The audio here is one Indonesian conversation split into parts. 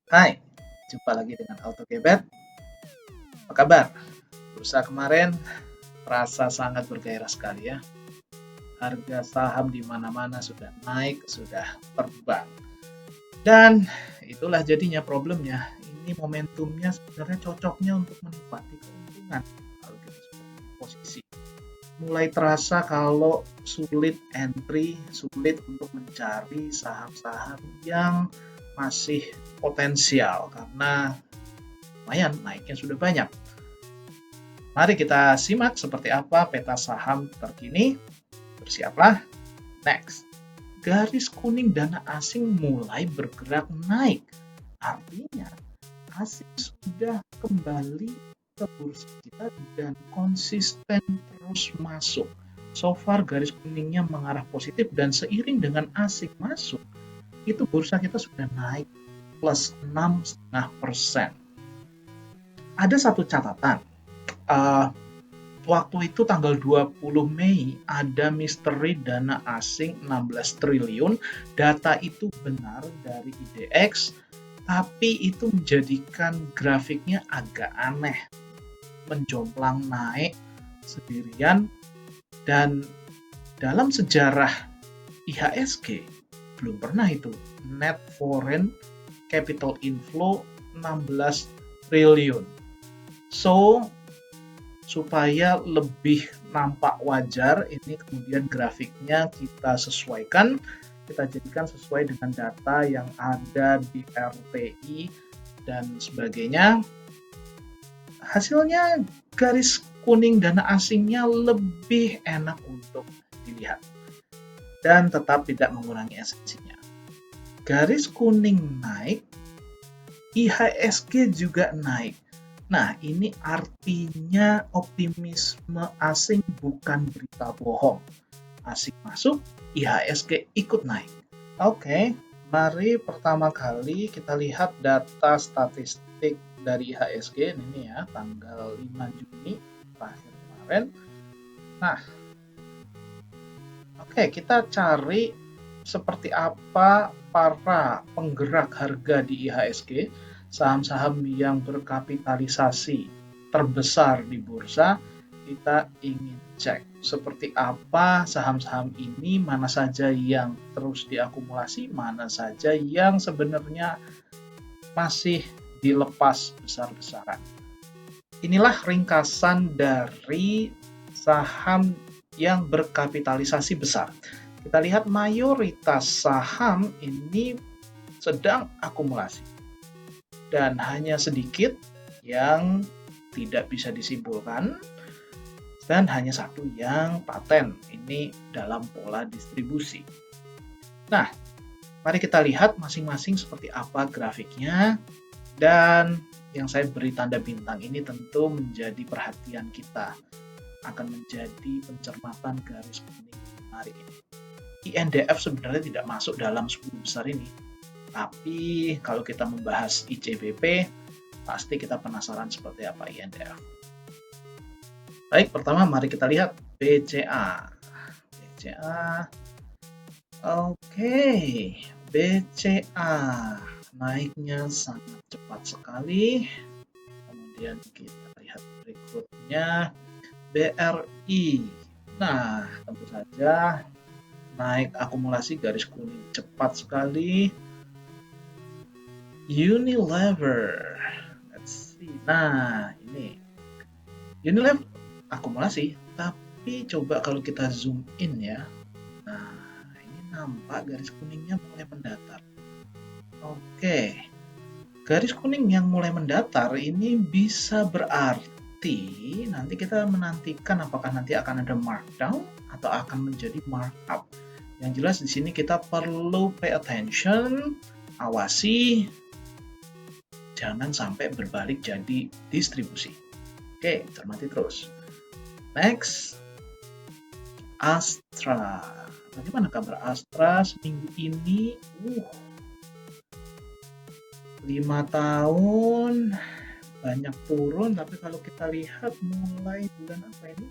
Hai, jumpa lagi dengan AutoGebet. Apa kabar? Bursa kemarin terasa sangat bergairah sekali ya. Harga saham di mana-mana sudah naik, sudah terbang. Dan itulah jadinya problemnya. Ini momentumnya sebenarnya cocoknya untuk menikmati keuntungan kalau kita sudah punya posisi. Mulai terasa kalau sulit entry, sulit untuk mencari saham-saham yang masih potensial karena lumayan naiknya sudah banyak. Mari kita simak seperti apa peta saham terkini. Bersiaplah. Next. Garis kuning dana asing mulai bergerak naik. Artinya, asing sudah kembali ke bursa kita dan konsisten terus masuk. So far garis kuningnya mengarah positif dan seiring dengan asing masuk, itu bursa kita sudah naik plus 6,5%. Ada satu catatan, uh, waktu itu tanggal 20 Mei ada misteri dana asing 16 triliun. Data itu benar dari IDX, tapi itu menjadikan grafiknya agak aneh. Menjomplang naik sendirian dan dalam sejarah IHSG belum pernah itu net foreign capital inflow 16 triliun. So, supaya lebih nampak wajar, ini kemudian grafiknya kita sesuaikan, kita jadikan sesuai dengan data yang ada di RTI dan sebagainya. Hasilnya garis kuning dana asingnya lebih enak untuk dilihat dan tetap tidak mengurangi esensinya. Garis kuning naik, IHSG juga naik. Nah, ini artinya optimisme asing bukan berita bohong. Asing masuk, IHSG ikut naik. Oke, mari pertama kali kita lihat data statistik dari IHSG ini ya, tanggal 5 Juni terakhir kemarin. Nah, oke, kita cari seperti apa para penggerak harga di IHSG, saham-saham yang berkapitalisasi terbesar di bursa. Kita ingin cek seperti apa saham-saham ini, mana saja yang terus diakumulasi, mana saja yang sebenarnya masih dilepas besar-besaran. Inilah ringkasan dari saham yang berkapitalisasi besar. Kita lihat mayoritas saham ini sedang akumulasi dan hanya sedikit yang tidak bisa disimpulkan dan hanya satu yang paten. Ini dalam pola distribusi. Nah, mari kita lihat masing-masing seperti apa grafiknya, dan yang saya beri tanda bintang ini tentu menjadi perhatian kita, akan menjadi pencermatan garis kuning menarik ini. INDF sebenarnya tidak masuk dalam 10 besar ini, tapi kalau kita membahas ICBP, pasti kita penasaran seperti apa INDF. Baik, pertama mari kita lihat BCA. BCA, oke, BCA naiknya sangat cepat sekali. Kemudian kita lihat berikutnya BRI. Nah, tentu saja naik akumulasi garis kuning cepat sekali. Unilever, let's see. Nah, ini Unilever akumulasi, tapi coba kalau kita zoom in ya. Nah, ini nampak garis kuningnya mulai mendatar. Oke, garis kuning yang mulai mendatar ini bisa berarti nanti kita menantikan apakah nanti akan ada markdown atau akan menjadi markup. Yang jelas di sini kita perlu pay attention, awasi, jangan sampai berbalik jadi distribusi. Oke, cermati terus. Next, Astra. Bagaimana kabar Astra seminggu ini? 5 tahun banyak turun, tapi kalau kita lihat mulai bulan apa ini?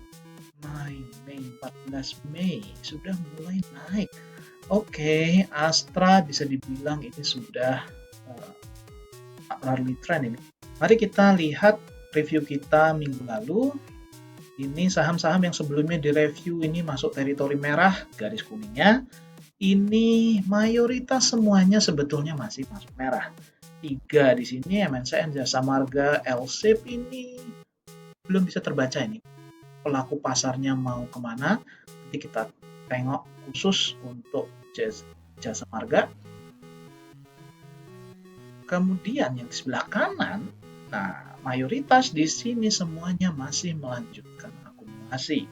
Mei 14 Mei sudah mulai naik. Oke, Astra bisa dibilang ini sudah early trend ini. Mari kita lihat review kita minggu lalu. Ini saham-saham yang sebelumnya direview ini masuk teritori merah, garis kuningnya. Ini mayoritas semuanya sebetulnya masih masuk merah. 3 di sini, MNCN, Jasa Marga, LSIP ini belum bisa terbaca ini. Pelaku pasarnya mau kemana? Nanti kita tengok khusus untuk Jasa Marga. Kemudian yang di sebelah kanan, nah mayoritas di sini semuanya masih melanjutkan akumulasi.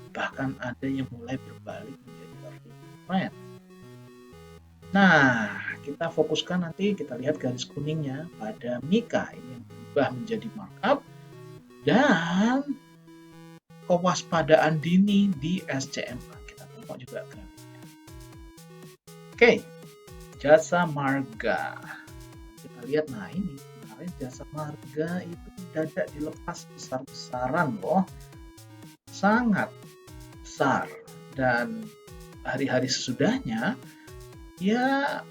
Bahkan ada yang mulai berbalik menjadi early trend. Nah, kita fokuskan nanti, kita lihat garis kuningnya pada Mika ini yang berubah menjadi markup dan kewaspadaan dini di SCMA. Kita tengok juga grafiknya. Oke, Jasa Marga. Kita lihat, nah ini kemarin Jasa Marga itu mendadak dilepas besar-besaran loh. Sangat besar. Dan hari-hari sesudahnya ya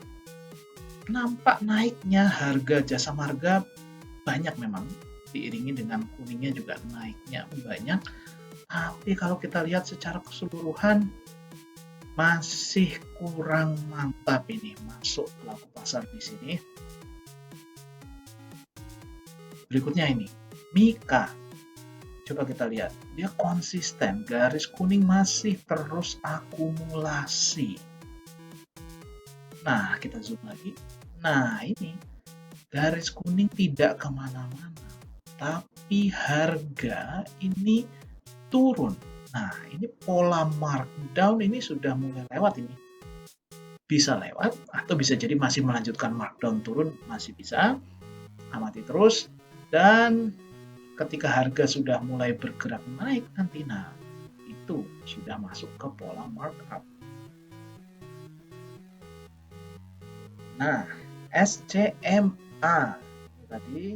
nampak naiknya harga Jasa Marga banyak memang, diiringi dengan kuningnya juga naiknya banyak. Tapi kalau kita lihat secara keseluruhan masih kurang mantap ini masuk pelaku pasar di sini. Berikutnya ini Mika. Coba kita lihat, dia konsisten, garis kuning masih terus akumulasi. Nah, kita zoom lagi. Nah, ini garis kuning tidak kemana-mana, tapi harga ini turun. Nah, ini pola markdown ini sudah mulai lewat ini. Bisa lewat, atau bisa jadi masih melanjutkan markdown turun, masih bisa. Amati terus, dan ketika harga sudah mulai bergerak naik nanti, nah itu sudah masuk ke pola markup. Nah, SCMA tadi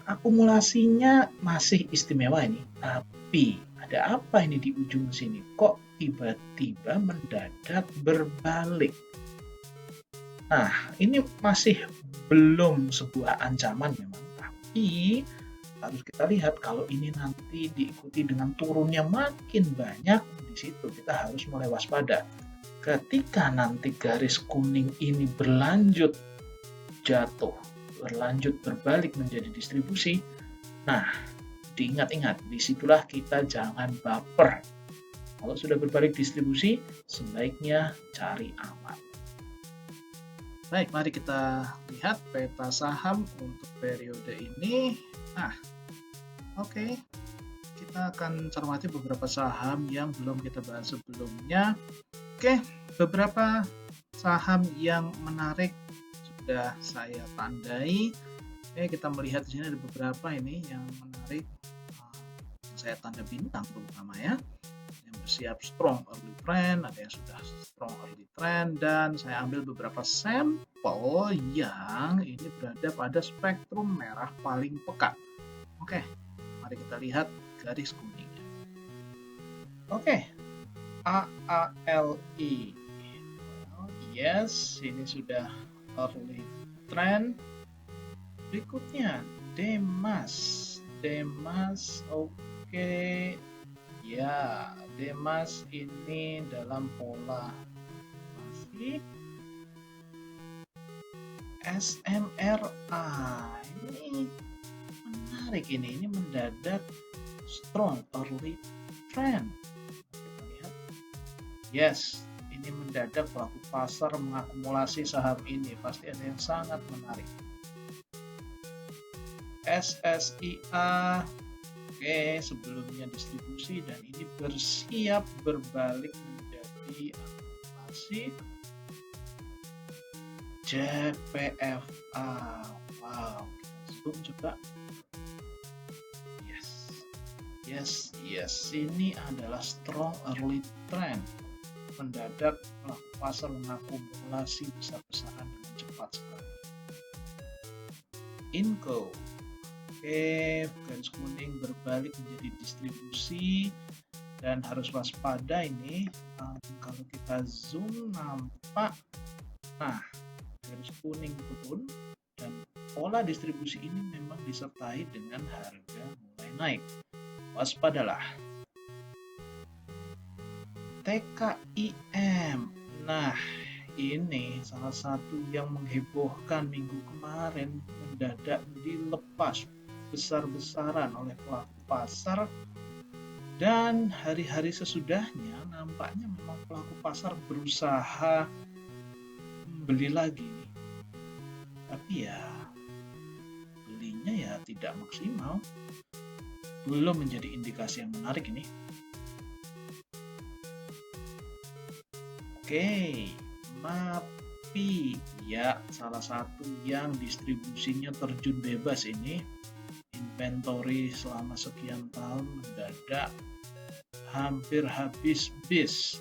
akumulasinya masih istimewa ini, tapi ada apa ini di ujung sini? Kok tiba-tiba mendadak berbalik? Nah, ini masih belum sebuah ancaman memang, tapi harus kita lihat kalau ini nanti diikuti dengan turunnya makin banyak, di situ kita harus mulai waspada. Ketika nanti garis kuning ini berlanjut jatuh, berlanjut berbalik menjadi distribusi, nah diingat-ingat, disitulah kita jangan baper. Kalau sudah berbalik distribusi, sebaiknya cari aman. Baik, mari kita lihat peta saham untuk periode ini. Nah, oke. Kita akan cermati beberapa saham yang belum kita bahas sebelumnya. Oke, beberapa saham yang menarik sudah saya tandai. Oke, kita melihat di sini ada beberapa ini yang menarik. Saya tanda bintang terutama ya. Yang bersiap strong early trend, ada yang sudah strong early trend, dan saya ambil beberapa sampel yang ini berada pada spektrum merah paling pekat. Oke, mari kita lihat garis kuningnya. Oke, AALI. Yes, ini sudah early trend. Berikutnya Demas. Oke. Ya, Demas ini dalam pola masih SMRA. Ini menarik ini mendadak strong early trend. Kita lihat. Yes, ini mendadak pelaku pasar mengakumulasi saham ini. Pasti ada yang sangat menarik. SSIA. Oke, sebelumnya distribusi dan ini bersiap berbalik menjadi akumulasi. JPFA. Wow, kita zoom coba. Yes. Ini adalah strong early trend. Mendadak pelaku pasar mengakumulasi besar-besaran dengan cepat sekali. Inco. Oke, garis kuning berbalik menjadi distribusi dan harus waspada ini. Kalau kita zoom nampak, nah garis kuning turun, dan pola distribusi ini memang disertai dengan harga mulai naik. Waspadalah. TKIM. Nah, ini salah satu yang menghebohkan minggu kemarin, mendadak dilepas besar-besaran oleh pelaku pasar, dan hari-hari sesudahnya nampaknya memang pelaku pasar berusaha beli lagi nih. Tapi ya belinya ya tidak maksimal, belum menjadi indikasi yang menarik ini. Oke, MAPI ya, salah satu yang distribusinya terjun bebas ini. Inventory selama sekian tahun mendadak hampir habis bis.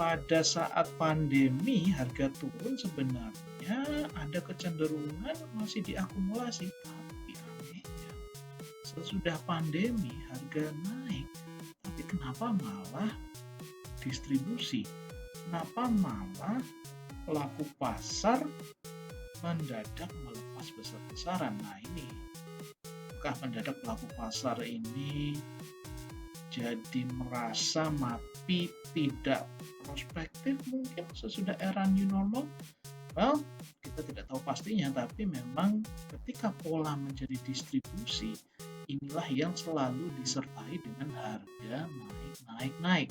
Pada saat pandemi harga turun sebenarnya ada kecenderungan masih diakumulasi, tapi anehnya sesudah pandemi harga naik, tapi kenapa malah distribusi, kenapa malah pelaku pasar mendadak melepas besar-besaran? Nah ini, apakah mendadak pelaku pasar ini jadi merasa MAPI tidak prospektif mungkin sesudah era new normal? Well, kita tidak tahu pastinya, tapi memang ketika pola menjadi distribusi, inilah yang selalu disertai dengan harga naik.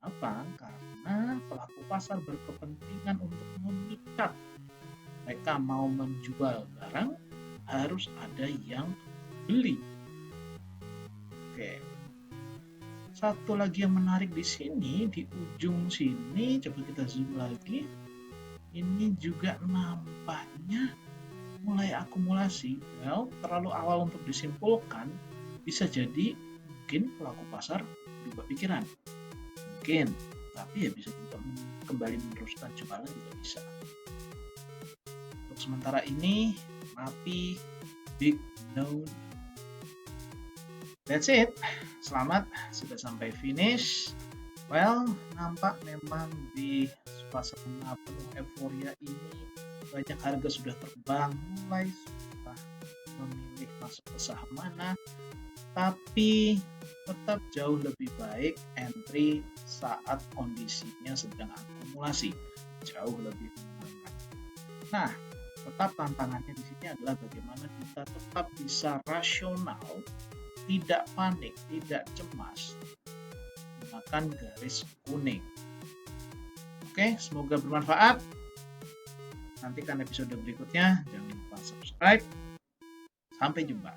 Apa? Karena pelaku pasar berkepentingan untuk memikat. Mereka mau menjual barang, harus ada yang beli. Oke. Satu lagi yang menarik di sini, di ujung sini, coba kita zoom lagi. Ini juga nampaknya mulai akumulasi. Well, terlalu awal untuk disimpulkan. Bisa jadi mungkin pelaku pasar berubah pikiran. Mungkin, tapi ya bisa juga kembali meneruskan jualan juga bisa. Untuk sementara ini, MAPI big no. That's it. Selamat, sudah sampai finish. Well, nampak memang di suasana penuh euforia ini banyak harga sudah terbang, mulai susah memilih masuk ke saham mana, tapi tetap jauh lebih baik entry saat kondisinya sedang akumulasi, jauh lebih menyenangkan. Nah, tetap tantangannya di sini adalah bagaimana kita tetap bisa rasional, tidak panik, tidak cemas, menggunakan garis kuning. Oke, semoga bermanfaat. Nantikan episode berikutnya. Jangan lupa subscribe. Sampai jumpa.